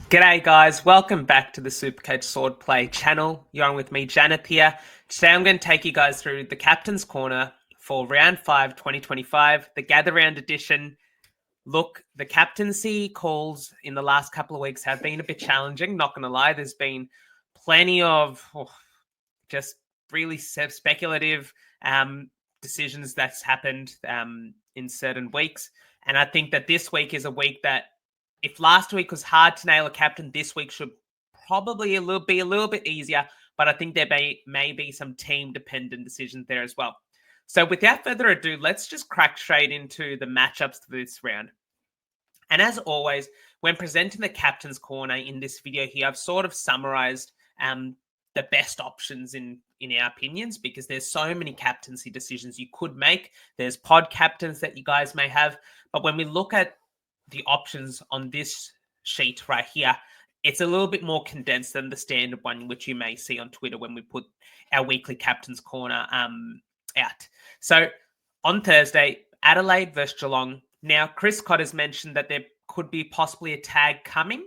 G'day guys, welcome back to the SuperCoach Swordplay channel. You're on with me, Janath here. Today I'm going to take you guys through the Captain's Corner for Round 5, 2025, the Gather Round edition. Look, the captaincy calls in the last couple of weeks have been a bit challenging, not going to lie. There's been plenty of just really speculative decisions that's happened in certain weeks. And I think that this week is a week that if last week was hard to nail a captain, this week should probably be a little bit easier. But I think there may be some team-dependent decisions there as well. So without further ado, let's just crack straight into the matchups for this round. And as always, when presenting the Captain's Corner in this video here, I've sort of summarized the best options in our opinions, because there's so many captaincy decisions you could make. There's pod captains that you guys may have. But when we look at the options on this sheet right here, it's a little bit more condensed than the standard one, which you may see on Twitter when we put our weekly Captain's Corner out. So on Thursday, Adelaide versus Geelong. Now, Chris Cott has mentioned that there could be possibly a tag coming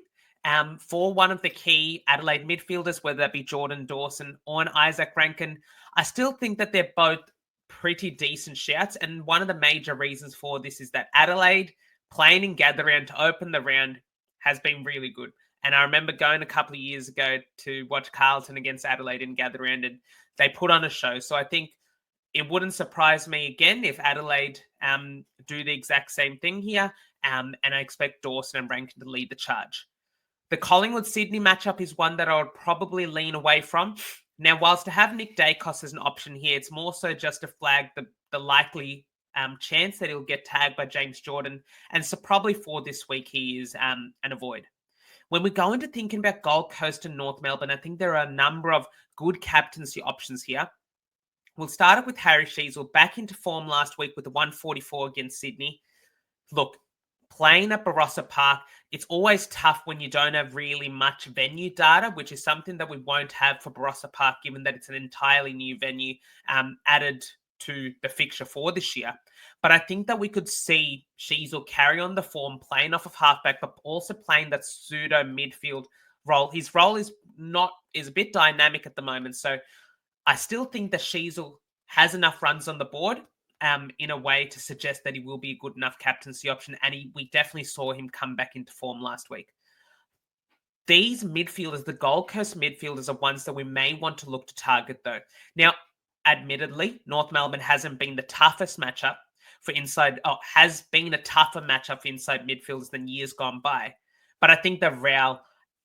for one of the key Adelaide midfielders, whether that be Jordan Dawson or an Isaac Rankin. I still think that they're both pretty decent shouts, and one of the major reasons for this is that Adelaide playing in Gather Round to open the round has been really good. And I remember going a couple of years ago to watch Carlton against Adelaide in Gather Round, and they put on a show. So I think it wouldn't surprise me again if Adelaide do the exact same thing here. And I expect Dawson and Rankin to lead the charge. The Collingwood-Sydney matchup is one that I would probably lean away from. Now, whilst to have Nick Dacos as an option here, it's more so just to flag the likely chance that he'll get tagged by James Jordan. And so probably for this week, he is an avoid. When we go into thinking about Gold Coast and North Melbourne, I think there are a number of good captaincy options here. We'll start it with Harry Sheezel, back into form last week with the 144 against Sydney. Look, playing at Barossa Park, it's always tough when you don't have really much venue data, which is something that we won't have for Barossa Park, given that it's an entirely new venue added to the fixture for this year. But I think that we could see Sheezel carry on the form, playing off of halfback, but also playing that pseudo midfield role. His role is a bit dynamic at the moment. So I still think that Sheezel has enough runs on the board in a way to suggest that he will be a good enough captaincy option. And we definitely saw him come back into form last week. These midfielders, the Gold Coast midfielders, are ones that we may want to look to target though. Now, admittedly, North Melbourne hasn't been the toughest matchup for has been a tougher matchup for inside midfielders than years gone by. But I think that Rao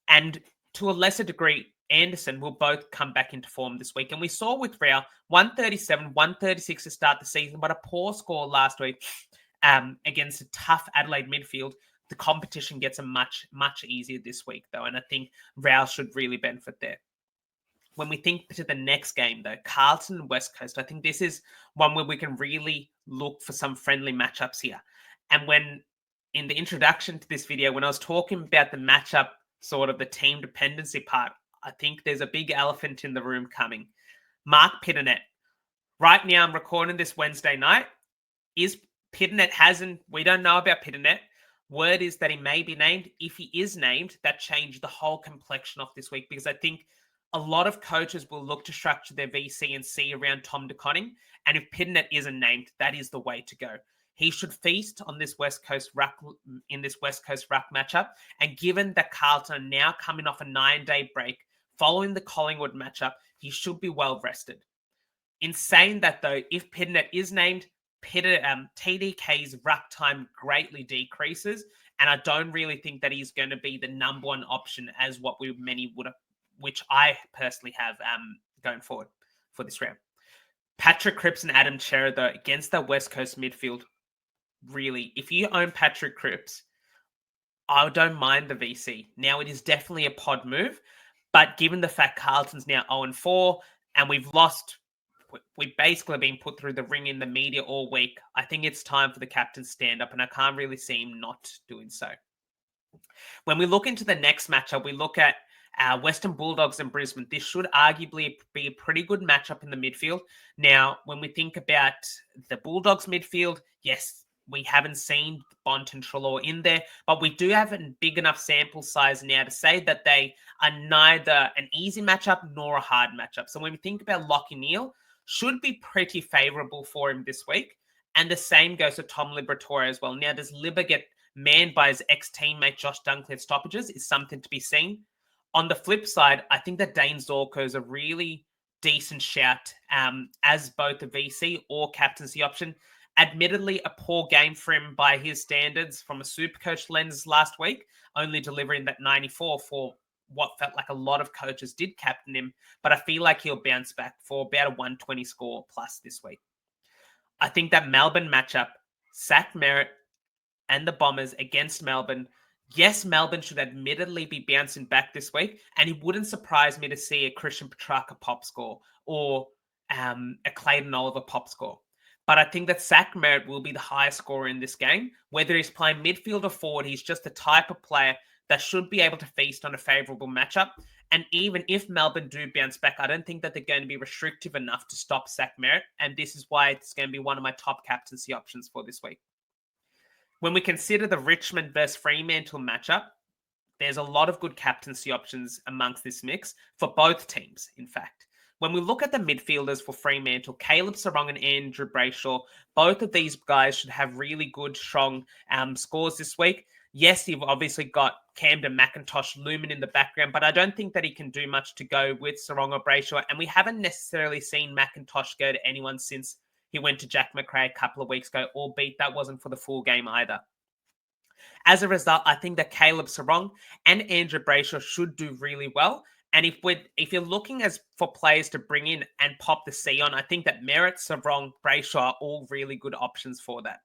and to a lesser degree, Anderson will both come back into form this week. And we saw with Rao 137, 136 to start the season, but a poor score last week against a tough Adelaide midfield. The competition gets a much, much easier this week, though. And I think Rao should really benefit there. When we think to the next game, though, Carlton and West Coast, I think this is one where we can really look for some friendly matchups here. And when in the introduction to this video, when I was talking about the matchup, sort of the team dependency part, I think there's a big elephant in the room coming. Mark Pittonet. Right now, I'm recording this Wednesday night. Is Pittonet we don't know about Pittonet. Word is that he may be named. If he is named, that changed the whole complexion of this week, because I think a lot of coaches will look to structure their VC and C around Tom De Koning. And if Pittonet isn't named, that is the way to go. He should feast on this West Coast ruck matchup. And given that Carlton are now coming off a 9-day break following the Collingwood matchup, he should be well rested. In saying that, though, if Pittonet is named, TDK's ruck time greatly decreases. And I don't really think that he's going to be the number one option as what many would have, which I personally have going forward for this round. Patrick Cripps and Adam Cerra, though, against the West Coast midfield, really, if you own Patrick Cripps, I don't mind the VC. Now, it is definitely a pod move, but given the fact Carlton's now 0-4 and we've basically been put through the ring in the media all week, I think it's time for the captain to stand up, and I can't really see him not doing so. When we look into the next matchup, we look at Western Bulldogs and Brisbane. This should arguably be a pretty good matchup in the midfield. Now, when we think about the Bulldogs midfield, yes, we haven't seen Bont and Treloar in there, but we do have a big enough sample size now to say that they are neither an easy matchup nor a hard matchup. So when we think about Lachie Neale, should be pretty favourable for him this week. And the same goes to Tom Liberatore as well. Now, does Libba get manned by his ex-teammate Josh Dunkley at stoppages is something to be seen. On the flip side, I think that Dane Zorko is a really decent shout as both a VC or captaincy option. Admittedly, a poor game for him by his standards from a SuperCoach lens last week, only delivering that 94 for what felt like a lot of coaches did captain him. But I feel like he'll bounce back for about a 120 score plus this week. I think that Melbourne matchup, Zach Merrett and the Bombers against Melbourne. Yes, Melbourne should admittedly be bouncing back this week, and it wouldn't surprise me to see a Christian Petrarca pop score or a Clayton Oliver pop score. But I think that Zach Merrett will be the highest scorer in this game. Whether he's playing midfield or forward, he's just the type of player that should be able to feast on a favourable matchup. And even if Melbourne do bounce back, I don't think that they're going to be restrictive enough to stop Zach Merrett. And this is why it's going to be one of my top captaincy options for this week. When we consider the Richmond versus Fremantle matchup, there's a lot of good captaincy options amongst this mix for both teams, in fact. When we look at the midfielders for Fremantle, Caleb Sarong and Andrew Brayshaw, both of these guys should have really good, strong scores this week. Yes, you've obviously got Camden McIntosh looming in the background, but I don't think that he can do much to go with Sarong or Brayshaw. And we haven't necessarily seen McIntosh go to anyone since he went to Jack McRae a couple of weeks ago, albeit that wasn't for the full game either. As a result, I think that Caleb Sarong and Andrew Brayshaw should do really well. And if you're looking for players to bring in and pop the C on, I think that Merrett, Sarong, Brayshaw are all really good options for that.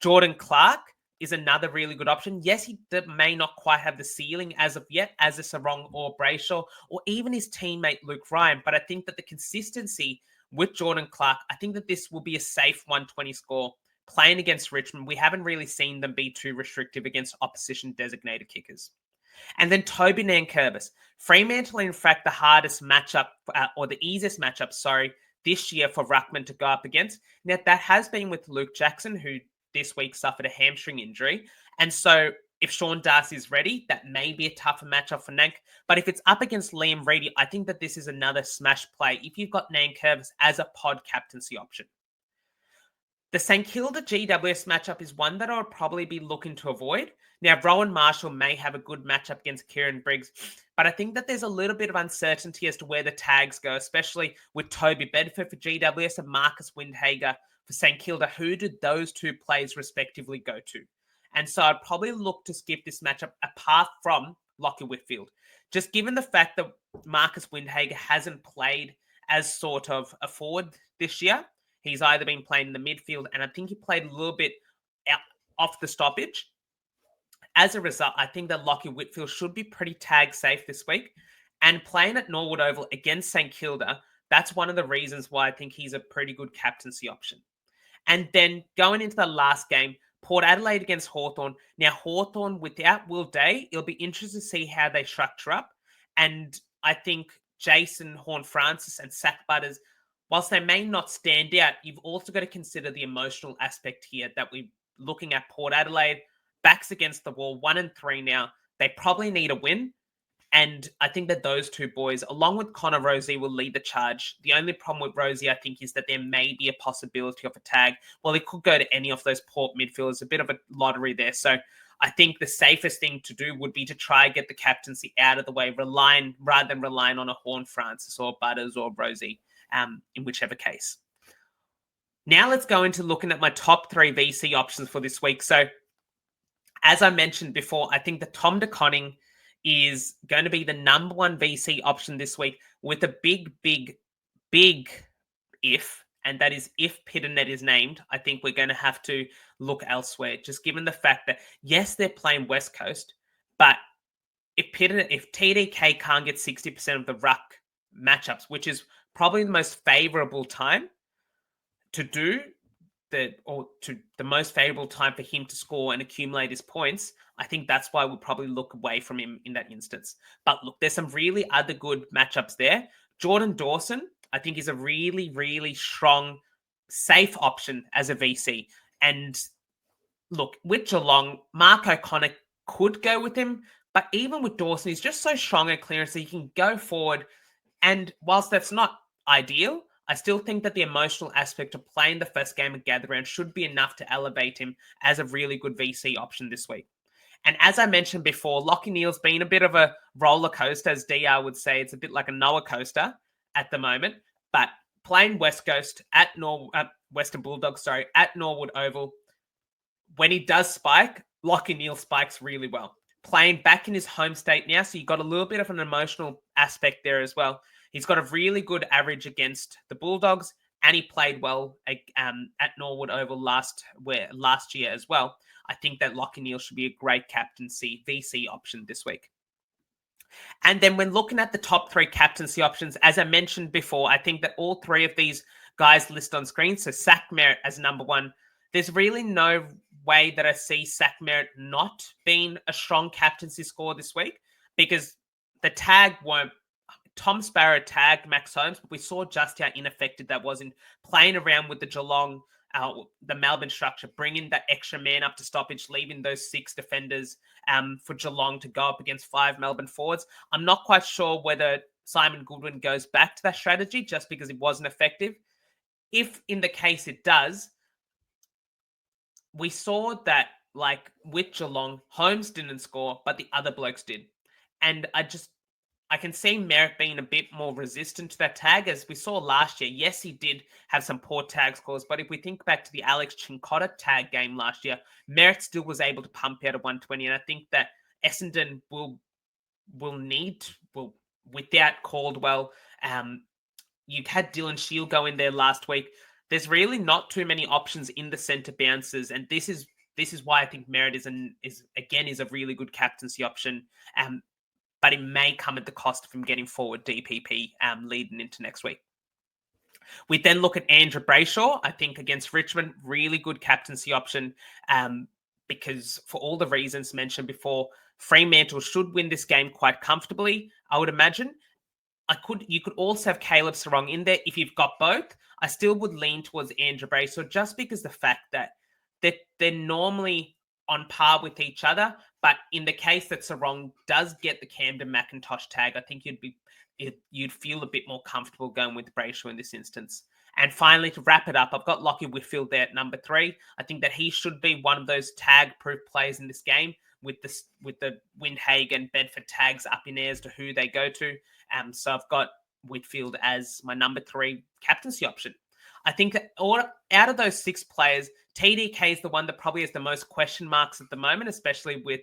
Jordan Clark is another really good option. Yes, he may not quite have the ceiling as of yet as a Sarong or Brayshaw or even his teammate Luke Ryan, but I think that the consistency with Jordan Clark, I think that this will be a safe 120 score. Playing against Richmond, we haven't really seen them be too restrictive against opposition designated kickers. And then Toby Nankervis. Fremantle, in fact, the hardest matchup, or the easiest matchup, this year for Ruckman to go up against. Now, that has been with Luke Jackson, who this week suffered a hamstring injury. And so if Sean Darcy is ready, that may be a tougher matchup for Nank. But if it's up against Liam Reedy, I think that this is another smash play if you've got Nankervis as a pod captaincy option. The St Kilda GWS matchup is one that I would probably be looking to avoid. Now, Rowan Marshall may have a good matchup against Kieran Briggs, but I think that there's a little bit of uncertainty as to where the tags go, especially with Toby Bedford for GWS and Marcus Windhager for St Kilda. Who did those two plays respectively go to? And so I'd probably look to skip this matchup apart from Lachie Whitfield. Just given the fact that Marcus Windhager hasn't played as sort of a forward this year, he's either been playing in the midfield, and I think he played a little bit out off the stoppage. As a result, I think that Lachie Whitfield should be pretty tag safe this week. And playing at Norwood Oval against St Kilda, that's one of the reasons why I think he's a pretty good captaincy option. And then going into the last game, Port Adelaide against Hawthorn. Now, Hawthorn without Will Day, it'll be interesting to see how they structure up. And I think Jason Horne-Francis and Zach Butters, whilst they may not stand out, you've also got to consider the emotional aspect here that we're looking at Port Adelaide, backs against the wall, 1-3 now. They probably need a win. And I think that those two boys, along with Connor Rosie, will lead the charge. The only problem with Rosie, I think, is that there may be a possibility of a tag. Well, it could go to any of those Port midfielders. A bit of a lottery there. So I think the safest thing to do would be to try and get the captaincy out of the way, rather than relying on a Horne-Francis or Butters or Rosie, in whichever case. Now let's go into looking at my top 3 VC options for this week. So as I mentioned before, I think that Tom De Koning is going to be the number 1 VC option this week with a big if, and that is if Pitternet is named. I think we're going to have to look elsewhere, just given the fact that, yes, they're playing West Coast, but if TDK can't get 60% of the ruck matchups, which is probably the most favorable time to do the most favorable time for him to score and accumulate his points, I think that's why we'll probably look away from him in that instance. But look, there's some really other good matchups there. Jordan Dawson, I think, is a really, really strong, safe option as a VC. And look, with Geelong, Mark O'Connor could go with him, but even with Dawson, he's just so strong at clearance that he can go forward. And whilst that's not ideal, I still think that the emotional aspect of playing the first game of Gather Round should be enough to elevate him as a really good VC option this week. And as I mentioned before, Lachie Neale's been a bit of a roller coaster, as DR would say. It's a bit like a Noah coaster at the moment. But playing West Coast at Western Bulldogs, at Norwood Oval, when he does spike, Lachie Neale spikes really well. Playing back in his home state now, so you've got a little bit of an emotional aspect there as well. He's got a really good average against the Bulldogs, and he played well at Norwood Oval last year as well. I think that Lachie Neale should be a great captaincy VC option this week. And then when looking at the top three captaincy options, as I mentioned before, I think that all three of these guys listed on screen, so Zach Merrett as number one, there's really no way that I see Zach Merrett not being a strong captaincy score this week, because the tag won't. Tom Sparrow tagged Max Holmes, but we saw just how ineffective that was in playing around with the Geelong, the Melbourne structure, bringing that extra man up to stoppage, leaving those 6 defenders for Geelong to go up against 5 Melbourne forwards. I'm not quite sure whether Simon Goodwin goes back to that strategy just because it wasn't effective. If in the case it does, we saw that, like with Geelong, Holmes didn't score, but the other blokes did. And I can see Merrett being a bit more resistant to that tag, as we saw last year. Yes, he did have some poor tag scores, but if we think back to the Alex Chincotta tag game last year, Merrett still was able to pump out a 120, and I think that Essendon will without Caldwell, you had Dylan Shield go in there last week. There's really not too many options in the centre bounces, and this is why I think Merrett is a really good captaincy option. But it may come at the cost of him getting forward DPP leading into next week. We then look at Andrew Brayshaw. I think against Richmond, really good captaincy option because for all the reasons mentioned before, Fremantle should win this game quite comfortably, I would imagine. You could also have Caleb Sarong in there. If you've got both, I still would lean towards Andrew Brayshaw, just because the fact that they're normally on par with each other. But in the case that Sarong does get the Camden McIntosh tag, I think you'd feel a bit more comfortable going with Brayshaw in this instance. And finally, to wrap it up, I've got Lachie Whitfield there at number 3. I think that he should be one of those tag-proof players in this game, with the Windhagen, Bedford tags up in air as to who they go to. So I've got Whitfield as my number 3 captaincy option. I think that out of those 6 players, TDK is the one that probably has the most question marks at the moment, especially with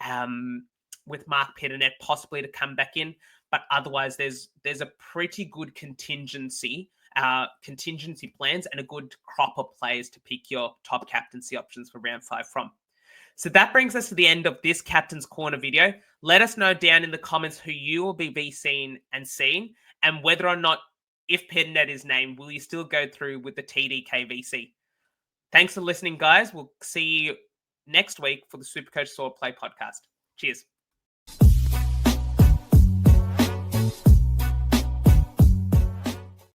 Mark Pitternet possibly to come back in. But otherwise, there's a pretty good contingency plans and a good crop of players to pick your top captaincy options for round 5 from. So that brings us to the end of this Captain's Corner video. Let us know down in the comments who you will be VCing and seeing, and whether or not, if Pitternet is named, will you still go through with the TDK VC? Thanks for listening, guys. We'll see you next week for the SuperCoach Swordplay podcast. Cheers.